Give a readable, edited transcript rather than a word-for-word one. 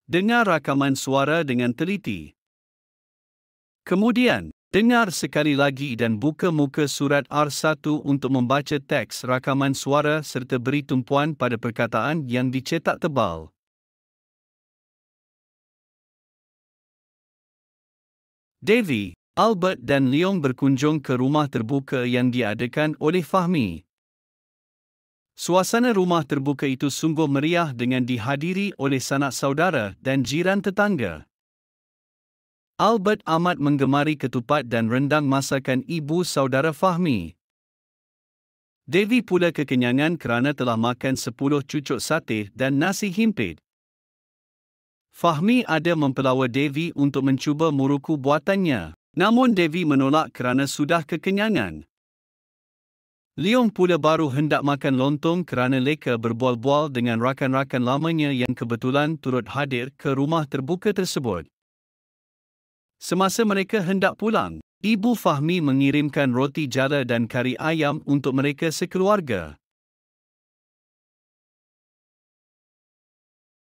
Dengar rakaman suara dengan teliti. Kemudian, dengar sekali lagi dan buka muka surat R1 untuk membaca teks rakaman suara serta beri tumpuan pada perkataan yang dicetak tebal. Davy, Albert dan Leon berkunjung ke rumah terbuka yang diadakan oleh Fahmi. Suasana rumah terbuka itu sungguh meriah dengan dihadiri oleh sanak saudara dan jiran tetangga. Albert amat menggemari ketupat dan rendang masakan ibu saudara Fahmi. Davy pula kekenyangan kerana telah makan 10 cucuk sate dan nasi himpit. Fahmi ada mempelawa Davy untuk mencuba muruku buatannya, namun Davy menolak kerana sudah kekenyangan. Leon pula baru hendak makan lontong kerana leka berbual-bual dengan rakan-rakan lamanya yang kebetulan turut hadir ke rumah terbuka tersebut. Semasa mereka hendak pulang, Ibu Fahmi mengirimkan roti jala dan kari ayam untuk mereka sekeluarga.